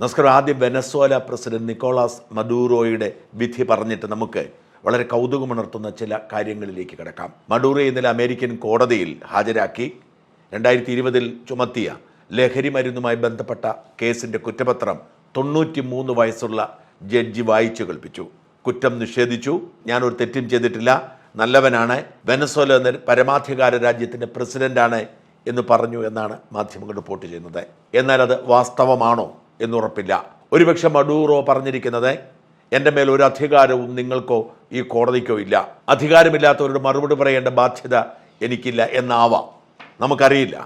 നമസ്കാരം. ആദ്യം Venezuela president Nicolas മഡൂറോയുടെ വിധി പറഞ്ഞിട്ട് നമുക്ക് വളരെ കൗതുകമുണർത്തുന്ന ചില കാര്യങ്ങളിലേക്ക് കിടക്കാം. മഡൂറോ ഇന്നലെ അമേരിക്കൻ കോടതിയിൽ ഹാജരാക്കി 2020 ചുമത്തിയ ലഹരി മരുന്നുമായി ബന്ധപ്പെട്ട കേസിൻ്റെ കുറ്റപത്രം 93 വയസ്സുള്ള ജഡ്ജി വായിച്ചു കേൾപ്പിച്ചു. കുറ്റം നിഷേധിച്ചു. ഞാനൊരു തെറ്റും ചെയ്തിട്ടില്ല, നല്ലവനാണ്, വെനസ്വേല എന്ന പരമാധികാര രാജ്യത്തിൻ്റെ പ്രസിഡന്റാണ് എന്ന് പറഞ്ഞു എന്നാണ് മാധ്യമങ്ങൾ റിപ്പോർട്ട് ചെയ്യുന്നത്. എന്നാൽ അത് വാസ്തവമാണോ എന്നുറപ്പില്ല. ഒരുപക്ഷെ മഡൂറോ പറഞ്ഞിരിക്കുന്നത് എൻ്റെ മേൽ ഒരു അധികാരവും നിങ്ങൾക്കോ ഈ കോടതിക്കോ ഇല്ല, അധികാരമില്ലാത്തവരോട് മറുപടി പറയേണ്ട ബാധ്യത എനിക്കില്ല എന്നാവാം, നമുക്കറിയില്ല.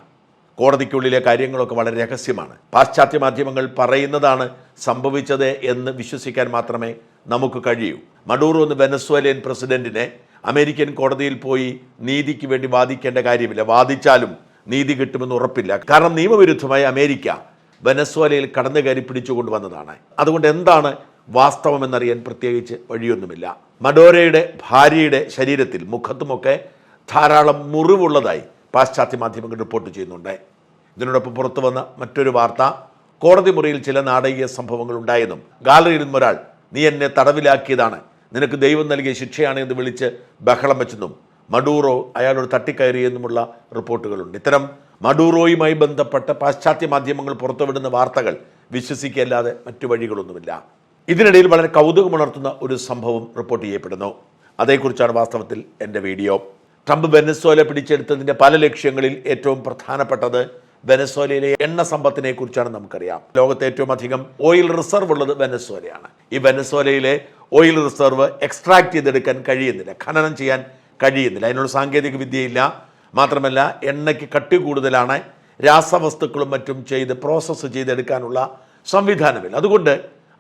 കോടതിക്കുള്ളിലെ കാര്യങ്ങളൊക്കെ വളരെ രഹസ്യമാണ്. പാശ്ചാത്യ മാധ്യമങ്ങൾ പറയുന്നതാണ് സംഭവിച്ചത് എന്ന് വിശ്വസിക്കാൻ മാത്രമേ നമുക്ക് കഴിയൂ. മഡൂറോ എന്ന വെനസ്വേലിയൻ പ്രസിഡന്റിനെ അമേരിക്കൻ കോടതിയിൽ പോയി നീതിക്ക് വേണ്ടി വാദിക്കേണ്ട കാര്യമില്ല. വാദിച്ചാലും നീതി കിട്ടുമെന്ന് ഉറപ്പില്ല. കാരണം നിയമവിരുദ്ധമായി അമേരിക്ക വെനസ്വേലയിൽ കടന്നു കയറി പിടിച്ചുകൊണ്ടുവന്നതാണ്. അതുകൊണ്ട് എന്താണ് വാസ്തവമെന്നറിയാൻ പ്രത്യേകിച്ച് വഴിയൊന്നുമില്ല. മഡൂറോയുടെ ഭാര്യയുടെ ശരീരത്തിൽ മുഖത്തുമൊക്കെ ധാരാളം മുറിവുള്ളതായി പാശ്ചാത്യ മാധ്യമങ്ങൾ റിപ്പോർട്ട് ചെയ്യുന്നുണ്ട്. ഇതിനോടൊപ്പം പുറത്തു വന്ന മറ്റൊരു വാർത്ത, കോടതി മുറിയിൽ ചില നാടകീയ സംഭവങ്ങൾ ഉണ്ടായെന്നും ഗാലറിയിൽ നിന്നൊരാൾ നീ എന്നെ തടവിലാക്കിയതാണ്, നിനക്ക് ദൈവം നൽകിയ ശിക്ഷയാണ് എന്ന് വിളിച്ച് ബഹളം വെച്ചെന്നും മഡൂറോ അയാളോട് തട്ടിക്കയറിയെന്നുമുള്ള റിപ്പോർട്ടുകളുണ്ട്. ഇത്തരം മഡൂറോയുമായി ബന്ധപ്പെട്ട പാശ്ചാത്യ മാധ്യമങ്ങൾ പുറത്തുവിടുന്ന വാർത്തകൾ വിശ്വസിക്കല്ലാതെ മറ്റു വഴികളൊന്നുമില്ല. ഇതിനിടയിൽ വളരെ കൗതുകമുണർത്തുന്ന ഒരു സംഭവം റിപ്പോർട്ട് ചെയ്യപ്പെടുന്നു. അതേക്കുറിച്ചാണ് വാസ്തവത്തിൽ എൻ്റെ വീഡിയോ. ട്രംപ് വെനസ്വേല പിടിച്ചെടുത്തതിൻ്റെ പല ലക്ഷ്യങ്ങളിൽ ഏറ്റവും പ്രധാനപ്പെട്ടത് വെനസ്വേലയിലെ എണ്ണ സമ്പത്തിനെ കുറിച്ചാണ് നമുക്കറിയാം. ലോകത്തെ ഏറ്റവും അധികം ഓയിൽ റിസർവ് ഉള്ളത് വെനസ്വേലയാണ്. ഈ വെനസ്വേലയിലെ ഓയിൽ റിസർവ് എക്സ്ട്രാക്ട് ചെയ്തെടുക്കാൻ കഴിയുന്നില്ല, ഖനനം ചെയ്യാൻ കഴിയുന്നില്ല. അതിനുള്ള സാങ്കേതിക വിദ്യയില്ല. മാത്രമല്ല എണ്ണയ്ക്ക് കട്ടി കൂടുതലാണ്, രാസവസ്തുക്കളും മറ്റും ചെയ്ത് പ്രോസസ്സ് ചെയ്തെടുക്കാനുള്ള സംവിധാനമില്ല. അതുകൊണ്ട്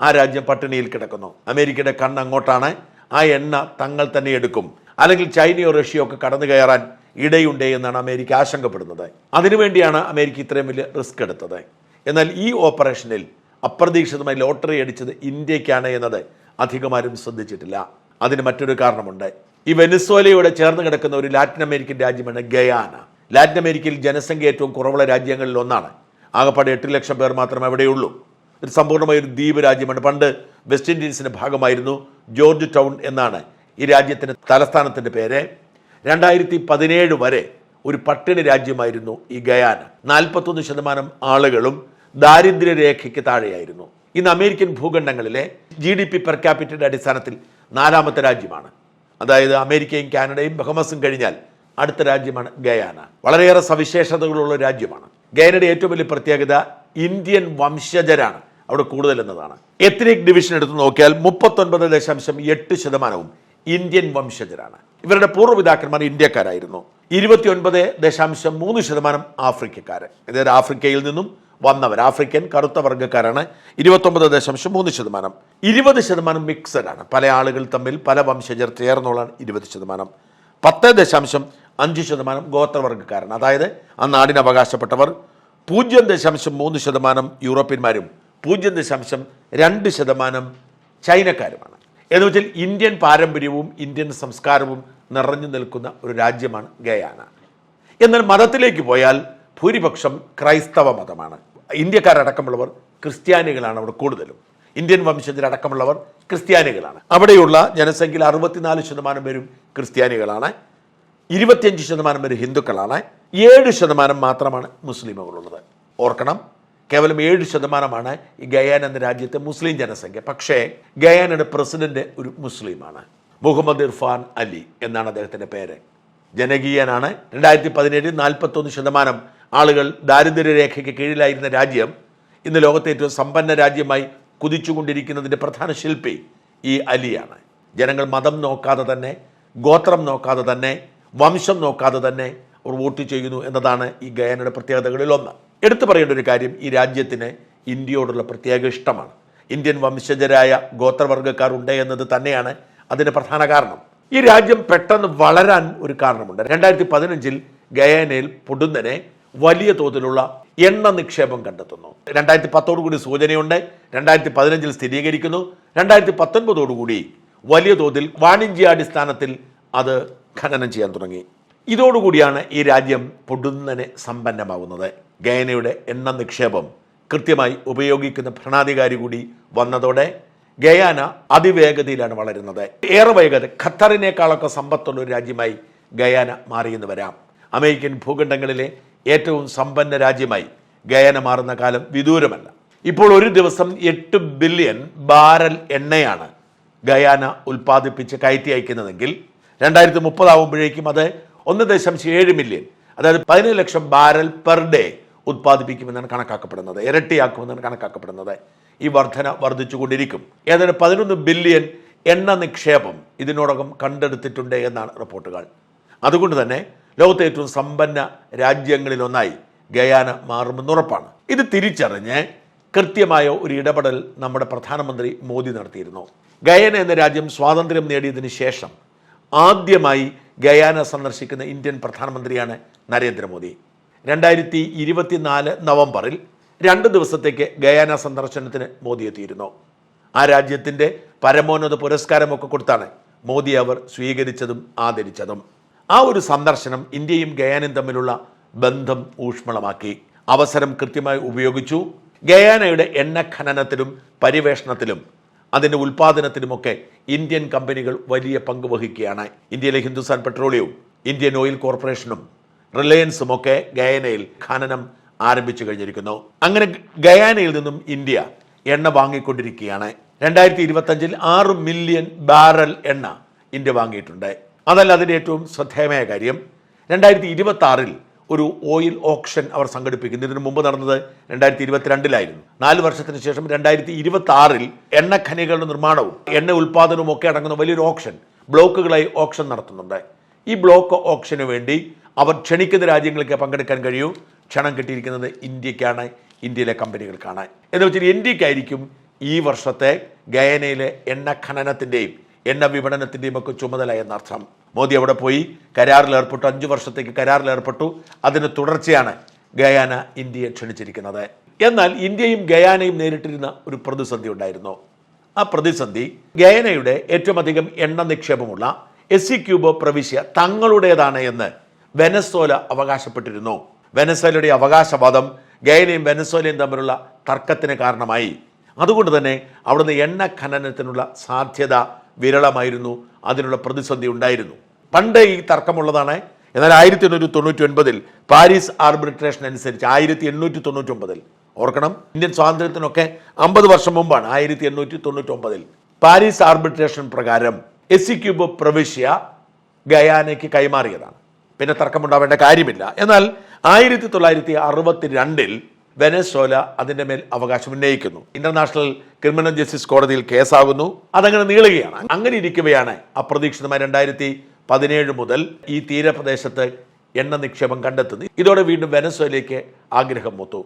ആ രാജ്യം പട്ടിണിയിൽ കിടക്കുന്നു. അമേരിക്കയുടെ കണ്ണ് അങ്ങോട്ടാണ്. ആ എണ്ണ തങ്ങൾ തന്നെ എടുക്കും, അല്ലെങ്കിൽ ചൈനയോ റഷ്യയോ ഒക്കെ കടന്നു കയറാൻ ഇടയുണ്ടേ എന്നാണ് അമേരിക്ക ആശങ്കപ്പെടുന്നത്. അതിനുവേണ്ടിയാണ് അമേരിക്ക ഇത്രയും വലിയ റിസ്ക് എടുത്തത്. എന്നാൽ ഈ ഓപ്പറേഷനിൽ അപ്രതീക്ഷിതമായി ലോട്ടറി അടിച്ചത് ഇന്ത്യക്കാണ് എന്നത് അധികമാരും ശ്രദ്ധിച്ചിട്ടില്ല. അതിന് മറ്റൊരു കാരണമുണ്ട്. ഈ വെനസ്വേലയോട് ചേർന്ന് കിടക്കുന്ന ഒരു ലാറ്റിൻ അമേരിക്കൻ രാജ്യമാണ് ഗയാന. ലാറ്റിൻ അമേരിക്കയിൽ ജനസംഖ്യ ഏറ്റവും കുറവുള്ള രാജ്യങ്ങളിൽ ഒന്നാണ്. ആകപ്പാടെ 8 ലക്ഷം പേർ മാത്രമേ അവിടെയുള്ളൂ. ഒരു സമ്പൂർണ്ണമായ ഒരു ദ്വീപ് രാജ്യമാണ്. പണ്ട് വെസ്റ്റ് ഇൻഡീസിൻ്റെ ഭാഗമായിരുന്നു. ജോർജ് ടൗൺ എന്നാണ് ഈ രാജ്യത്തിൻ്റെ തലസ്ഥാനത്തിൻ്റെ പേര്. 2017 വരെ ഒരു പട്ടിണി രാജ്യമായിരുന്നു ഈ ഗയാന. 41% ആളുകളും ദാരിദ്ര്യരേഖയ്ക്ക് താഴെയായിരുന്നു. ഇന്ന് അമേരിക്കൻ ഭൂഖണ്ഡങ്ങളിലെ GDP പെർ ക്യാപിറ്റയുടെ അടിസ്ഥാനത്തിൽ 4ാമത്തെ രാജ്യമാണ്. അതായത് അമേരിക്കയും കാനഡയും ബഹമസും കഴിഞ്ഞാൽ അടുത്ത രാജ്യമാണ് ഗയാന. വളരെയേറെ സവിശേഷതകളുള്ള രാജ്യമാണ്. ഗയാനയുടെ ഏറ്റവും വലിയ പ്രത്യേകത ഇന്ത്യൻ വംശജരാണ് അവിടെ കൂടുതൽ എന്നതാണ്. എത്നിക് ഡിവിഷൻ എടുത്ത് നോക്കിയാൽ 39.8% ഇന്ത്യൻ വംശജരാണ്. ഇവരുടെ പൂർവ്വപിതാക്കന്മാർ ഇന്ത്യക്കാരായിരുന്നു. 29.3% ആഫ്രിക്കക്കാർ, അതായത് ആഫ്രിക്കയിൽ നിന്നും വന്നവർ, ആഫ്രിക്കൻ കറുത്ത വർഗ്ഗക്കാരാണ് 29.3%. 20% മിക്സഡ് ആണ്. പല ആളുകൾ തമ്മിൽ പല വംശജർ ചേർന്നുള്ളതാണ് 20%. 10.5% ഗോത്രവർഗ്ഗക്കാരാണ്, അതായത് ആ നാടിന് അവകാശപ്പെട്ടവർ. 0.3% യൂറോപ്യന്മാരും 0.2% ചൈനക്കാരുമാണ്. എന്ന് വെച്ചാൽ ഇന്ത്യൻ പാരമ്പര്യവും ഇന്ത്യൻ സംസ്കാരവും നിറഞ്ഞു നിൽക്കുന്ന ഒരു രാജ്യമാണ് ഗയാന. എന്നാൽ മതത്തിലേക്ക് പോയാൽ ഭൂരിപക്ഷം ക്രൈസ്തവ മതമാണ്. ഇന്ത്യക്കാരടക്കമുള്ളവർ ക്രിസ്ത്യാനികളാണ് അവിടെ കൂടുതലും. ഇന്ത്യൻ വംശജരടക്കമുള്ളവർ ക്രിസ്ത്യാനികളാണ്. അവിടെയുള്ള ജനസംഖ്യയിൽ 64% പേരും ക്രിസ്ത്യാനികളാണ്. 25% പേര് ഹിന്ദുക്കളാണ്. 7% മാത്രമാണ് മുസ്ലിമുകളുള്ളത്. ഓർക്കണം, കേവലം 7% ഈ ഗയാന എന്ന രാജ്യത്തെ മുസ്ലിം ജനസംഖ്യ. പക്ഷേ ഗയാനയുടെ പ്രസിഡന്റ് ഒരു മുസ്ലിമാണ്. മുഹമ്മദ് ഇർഫാൻ അലി എന്നാണ് അദ്ദേഹത്തിൻ്റെ പേര്. ജനകീയനാണ്. 2017 41% ആളുകൾ ദാരിദ്ര്യരേഖയ്ക്ക് കീഴിലായിരുന്ന രാജ്യം ഇന്ന് ലോകത്തെ ഏറ്റവും സമ്പന്ന രാജ്യമായി കുതിച്ചുകൊണ്ടിരിക്കുന്നതിൻ്റെ പ്രധാന ശില്പി ഈ അലിയാണ്. ജനങ്ങൾ മതം നോക്കാതെ തന്നെ, ഗോത്രം നോക്കാതെ തന്നെ, വംശം നോക്കാതെ തന്നെ അവർ വോട്ട് ചെയ്യുന്നു എന്നതാണ് ഈ ഗയാനയുടെ പ്രത്യേകതകളിൽ ഒന്ന്. എടുത്തു പറയേണ്ട ഒരു കാര്യം, ഈ രാജ്യത്തിന് ഇന്ത്യയോടുള്ള പ്രത്യേക ഇഷ്ടമാണ്. ഇന്ത്യൻ വംശജരായ ഗോത്രവർഗ്ഗക്കാർ ഉണ്ട് എന്നത് തന്നെയാണ് അതിൻ്റെ പ്രധാന കാരണം. ഈ രാജ്യം പെട്ടെന്ന് വളരാൻ ഒരു കാരണമുണ്ട്. 2015 ഗയാനയിൽ പൊടുന്നനെ വലിയ തോതിലുള്ള എണ്ണ നിക്ഷേപം കണ്ടെത്തുന്നു. 2010 സൂചനയുണ്ട്, 2015 സ്ഥിരീകരിക്കുന്നു. 2019 വലിയ തോതിൽ വാണിജ്യാടിസ്ഥാനത്തിൽ അത് ഖനനം ചെയ്യാൻ തുടങ്ങി. ഇതോടുകൂടിയാണ് ഈ രാജ്യം പൊടുന്നനെ സമ്പന്നമാകുന്നത്. ഗയാനയുടെ എണ്ണ നിക്ഷേപം കൃത്യമായി ഉപയോഗിക്കുന്ന ഭരണാധികാരി കൂടി വന്നതോടെ ഗയാന അതിവേഗതയിലാണ് വളരുന്നത്. ഏറെ വേഗത ഖത്തറിനേക്കാളൊക്കെ സമ്പത്തുള്ള ഒരു രാജ്യമായി ഗയാന മാറിയെന്ന് വരാം. അമേരിക്കൻ ഭൂഖണ്ഡങ്ങളിലെ ഏറ്റവും സമ്പന്ന രാജ്യമായി ഗയാന മാറുന്ന കാലം വിദൂരമല്ല. ഇപ്പോൾ ഒരു ദിവസം 8 ബില്യൺ ബാരൽ എണ്ണയാണ് ഗയാന ഉൽപ്പാദിപ്പിച്ച് കയറ്റി അയക്കുന്നതെങ്കിൽ 2030 ആകുമ്പോഴേക്കും അത് 1.7 മില്യൺ, അതായത് 17 ലക്ഷം ബാരൽ പെർ ഡേ ഉത്പാദിപ്പിക്കുമെന്നാണ് കണക്കാക്കപ്പെടുന്നത്. ഇരട്ടിയാക്കുമെന്നാണ് കണക്കാക്കപ്പെടുന്നത്. ഈ വർധന വർദ്ധിച്ചുകൊണ്ടിരിക്കും. ഏതായാലും 11 ബില്യൺ എണ്ണ നിക്ഷേപം ഇതിനോടകം കണ്ടെടുത്തിട്ടുണ്ട് എന്നാണ് റിപ്പോർട്ടുകൾ. അതുകൊണ്ട് തന്നെ ലോകത്തെ ഏറ്റവും സമ്പന്ന രാജ്യങ്ങളിലൊന്നായി ഗയാന മാറുമെന്നുറപ്പാണ്. ഇത് തിരിച്ചറിഞ്ഞ് കൃത്യമായ ഒരു ഇടപെടൽ നമ്മുടെ പ്രധാനമന്ത്രി മോദി നടത്തിയിരുന്നു. ഗയാന എന്ന രാജ്യം സ്വാതന്ത്ര്യം നേടിയതിനു ശേഷം ആദ്യമായി ഗയാന സന്ദർശിക്കുന്ന ഇന്ത്യൻ പ്രധാനമന്ത്രിയാണ് നരേന്ദ്രമോദി. 2024 നവംബറിൽ 2 ദിവസത്തേക്ക് ഗയാന സന്ദർശനത്തിന് മോദി എത്തിയിരുന്നു. ആ രാജ്യത്തിൻ്റെ പരമോന്നത പുരസ്കാരമൊക്കെ കൊടുത്താണ് മോദി അവർ സ്വീകരിച്ചതും ആദരിച്ചതും. ആ ഒരു സന്ദർശനം ഇന്ത്യയും ഗയാനയും തമ്മിലുള്ള ബന്ധം ഊഷ്മളമാക്കി. അവസരം കൃത്യമായി ഉപയോഗിച്ചു. ഗയാനയുടെ എണ്ണ ഖനനത്തിലും പരിവേഷണത്തിലും അതിൻ്റെ ഉൽപ്പാദനത്തിലുമൊക്കെ ഇന്ത്യൻ കമ്പനികൾ വലിയ പങ്ക് വഹിക്കുകയാണ്. ഇന്ത്യയിലെ ഹിന്ദുസ്ഥാൻ പെട്രോളിയവും ഇന്ത്യൻ ഓയിൽ കോർപ്പറേഷനും റിലയൻസും ഒക്കെ ഗയാനയിൽ ഖനനം ആരംഭിച്ചു കഴിഞ്ഞിരിക്കുന്നു. അങ്ങനെ ഗയാനയിൽ നിന്നും ഇന്ത്യ എണ്ണ വാങ്ങിക്കൊണ്ടിരിക്കുകയാണ്. 2025 6 മില്യൺ ബാരൽ എണ്ണ ഇന്ത്യ വാങ്ങിയിട്ടുണ്ട്. അതല്ല അതിൻ്റെ ഏറ്റവും ശ്രദ്ധേയമായ കാര്യം, 2026 ഒരു ഓയിൽ ഓപ്ഷൻ അവർ സംഘടിപ്പിക്കുന്നു. ഇതിനു മുമ്പ് നടന്നത് 2022 4 വർഷത്തിന് ശേഷം 2026 എണ്ണ ഖനികളുടെ നിർമ്മാണവും എണ്ണ ഉൽപ്പാദനവും ഒക്കെ അടങ്ങുന്ന വലിയൊരു ഓപ്ഷൻ, ബ്ലോക്കുകളായി ഓപ്ഷൻ നടത്തുന്നുണ്ട്. ഈ ബ്ലോക്ക് ഓപ്ഷന് വേണ്ടി അവർ ക്ഷണിക്കുന്ന രാജ്യങ്ങൾക്ക് പങ്കെടുക്കാൻ കഴിയൂ. ക്ഷണം കിട്ടിയിരിക്കുന്നത് ഇന്ത്യക്കാണ്, ഇന്ത്യയിലെ കമ്പനികൾക്കാണ്. എന്ന് വെച്ചാൽ ഇന്ത്യക്കായിരിക്കും ഈ വർഷത്തെ ഗയാനയിലെ എണ്ണ ഖനനത്തിൻ്റെയും എണ്ണ വിപണനത്തിൻ്റെയും ഒക്കെ ചുമതല എന്നർത്ഥം. മോദി അവിടെ പോയി കരാറിൽ ഏർപ്പെട്ടു. 5 വർഷത്തേക്ക് കരാറിൽ ഏർപ്പെട്ടു. അതിന് തുടർച്ചയാണ് ഗയാന ഇന്ത്യയെ ക്ഷണിച്ചിരിക്കുന്നത്. എന്നാൽ ഇന്ത്യയും ഗയാനയും നേരിട്ടിരുന്ന ഒരു പ്രതിസന്ധി ഉണ്ടായിരുന്നു. ആ പ്രതിസന്ധി ഗയാനയുടെ ഏറ്റവും അധികം എണ്ണ നിക്ഷേപമുള്ള എസിക്യൂബോ പ്രവിശ്യ തങ്ങളുടേതാണ് എന്ന് വെനസ്വേല അവകാശപ്പെട്ടിരുന്നു. വെനസ്വേലയുടെ അവകാശവാദം ഗയാനയും വെനസ്വേലയും തമ്മിലുള്ള തർക്കത്തിന് കാരണമായി. അതുകൊണ്ട് തന്നെ അവിടുന്ന് എണ്ണ ഖനനത്തിനുള്ള സാധ്യത വിരളമായിരുന്നു. അതിനുള്ള പ്രതിസന്ധി ഉണ്ടായിരുന്നു. പണ്ട് ഈ തർക്കമുള്ളതാണ്. എന്നാൽ 1899 പാരീസ് ആർബിട്രേഷൻ അനുസരിച്ച് 1899 ഓർക്കണം, ഇന്ത്യൻ സ്വാതന്ത്ര്യത്തിനൊക്കെ 50 വർഷം മുമ്പാണ്. 1899 പാരീസ് ആർബിട്രേഷൻ പ്രകാരം എസിക്യൂബോ പ്രവിശ്യ ഗയാനയ്ക്ക് കൈമാറിയതാണ്. പിന്നെ തർക്കമുണ്ടാവേണ്ട കാര്യമില്ല. എന്നാൽ 1962 വെനസ്വേല അതിൻ്റെ മേൽ അവകാശം ഉന്നയിക്കുന്നു. ഇന്റർനാഷണൽ ക്രിമിനൽ ജസ്റ്റിസ് കോടതിയിൽ കേസാകുന്നു. അതങ്ങനെ നീളുകയാണ്. അങ്ങനെ ഇരിക്കവെയാണ് അപ്രതീക്ഷിതമായി 2017 മുതൽ ഈ തീരപ്രദേശത്ത് എണ്ണ നിക്ഷേപം കണ്ടെത്തുന്നത്. ഇതോടെ വീണ്ടും വെനസ്വേലയ്ക്ക് ആഗ്രഹം മൂത്തു.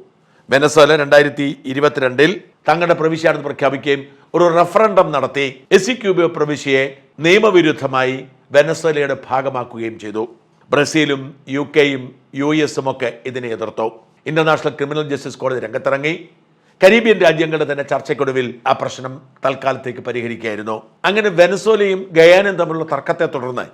വെനസ്വേല 2022 തങ്ങളുടെ പ്രവിശ്യയാണെന്ന് പ്രഖ്യാപിക്കുകയും ഒരു റഫറൻഡം നടത്തി എസിക്യൂബോ പ്രവിശ്യയെ നിയമവിരുദ്ധമായി വെനസ്വേലയുടെ ഭാഗമാക്കുകയും ചെയ്തു. ബ്രസീലും UK-യും US-ഉം ഒക്കെ ഇതിനെ എതിർത്തു. ഇന്റർനാഷണൽ ക്രിമിനൽ ജസ്റ്റിസ് കോടതി രംഗത്തിറങ്ങി. കരീബിയൻ രാജ്യങ്ങളുടെ തന്നെ ചർച്ചയ്ക്കൊടുവിൽ ആ പ്രശ്നം തൽക്കാലത്തേക്ക് പരിഹരിക്കുകയായിരുന്നു. അങ്ങനെ വെനസ്വേലയും ഗയാനയും തമ്മിലുള്ള തർക്കത്തെ തുടർന്ന്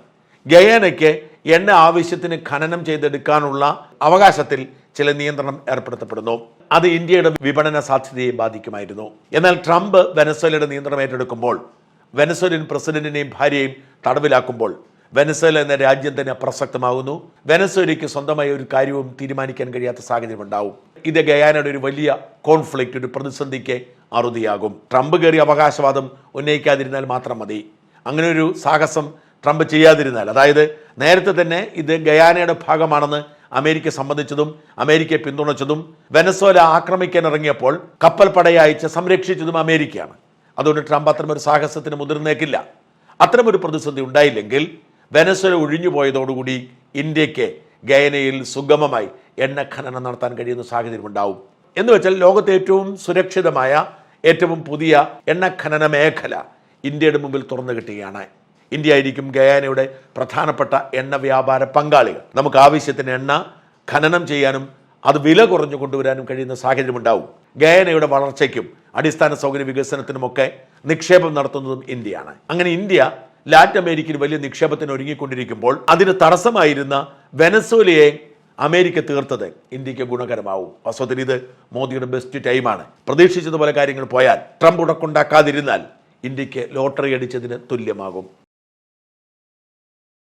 ഗയാനയ്ക്ക് എണ്ണ ആവശ്യത്തിന് ഖനനം ചെയ്തെടുക്കാനുള്ള അവകാശത്തിൽ ചില നിയന്ത്രണം ഏർപ്പെടുത്തപ്പെടുന്നു. അത് ഇന്ത്യയുടെ വിപണന സാധ്യതയെ ബാധിക്കുമായിരുന്നു. എന്നാൽ ട്രംപ് വെനസ്വേലയുടെ നിയന്ത്രണം ഏറ്റെടുക്കുമ്പോൾ, വെനസ്വേലിയൻ പ്രസിഡന്റിനെയും ഭാര്യയെയും തടവിലാക്കുമ്പോൾ വെനസ്വേല എന്ന രാജ്യം തന്നെ അപ്രസക്തമാകുന്നു. വെനസ്വേലയ്ക്ക് സ്വന്തമായി ഒരു കാര്യവും തീരുമാനിക്കാൻ കഴിയാത്ത സാഹചര്യം ഉണ്ടാവും. ഇത് ഗയാനയുടെ ഒരു വലിയ കോൺഫ്ലിക്റ്റ്, ഒരു പ്രതിസന്ധിക്ക് അറുതിയാകും. ട്രംപ് കയറി അവകാശവാദം ഉന്നയിക്കാതിരുന്നാൽ മാത്രം മതി. അങ്ങനെ ഒരു സാഹസം ട്രംപ് ചെയ്യാതിരുന്നാൽ, അതായത് നേരത്തെ തന്നെ ഇത് ഗയാനയുടെ ഭാഗമാണെന്ന് അമേരിക്ക സമ്മതിച്ചതും അമേരിക്കയെ പിന്തുണച്ചതും വെനസ്വേല ആക്രമിക്കാൻ ഇറങ്ങിയപ്പോൾ കപ്പൽ പടയെ അയച്ച് സംരക്ഷിച്ചതും അമേരിക്കയാണ്. അതുകൊണ്ട് ട്രംപ് അത്തരമൊരു സാഹസത്തിന് മുതിർന്നേക്കില്ല. അത്തരമൊരു പ്രതിസന്ധി ഉണ്ടായില്ലെങ്കിൽ വെനസ്വേല ഒഴിഞ്ഞുപോയതോടുകൂടി ഇന്ത്യക്ക് ഗയാനയിൽ സുഗമമായി എണ്ണ ഖനനം നടത്താൻ കഴിയുന്ന സാഹചര്യം ഉണ്ടാവും. എന്ന് വെച്ചാൽ ലോകത്തെ ഏറ്റവും സുരക്ഷിതമായ ഏറ്റവും പുതിയ എണ്ണ ഖനന മേഖല ഇന്ത്യയുടെ മുമ്പിൽ തുറന്നു കിട്ടുകയാണ്. ഇന്ത്യ ആയിരിക്കും ഗയാനയുടെ പ്രധാനപ്പെട്ട എണ്ണ വ്യാപാര പങ്കാളികൾ. നമുക്ക് ആവശ്യത്തിന് എണ്ണ ഖനനം ചെയ്യാനും അത് വില കുറഞ്ഞു കൊണ്ടുവരാനും കഴിയുന്ന സാഹചര്യം ഉണ്ടാവും. ഗയാനയുടെ വളർച്ചയ്ക്കും അടിസ്ഥാന സൗകര്യ വികസനത്തിനുമൊക്കെ നിക്ഷേപം നടത്തുന്നതും ഇന്ത്യയാണ്. അങ്ങനെ ഇന്ത്യ ലാറ്റിൻ അമേരിക്കയിൽ വലിയ നിക്ഷേപത്തിന് ഒരുങ്ങിക്കൊണ്ടിരിക്കുമ്പോൾ അതിന് തടസ്സമായിരുന്ന വെനസ്വേലയെ അമേരിക്ക തീർത്തത് ഇന്ത്യക്ക് ഗുണകരമാവും. വാസ്തവത്തിൽ ഇത് മോദിയുടെ ബെസ്റ്റ് ടൈമാണ്. പ്രതീക്ഷിച്ചതുപോലെ കാര്യങ്ങൾ പോയാൽ, ട്രംപ് ഉടക്കുണ്ടാക്കാതിരുന്നാൽ ഇന്ത്യക്ക് ലോട്ടറി അടിച്ചതിന് തുല്യമാകും.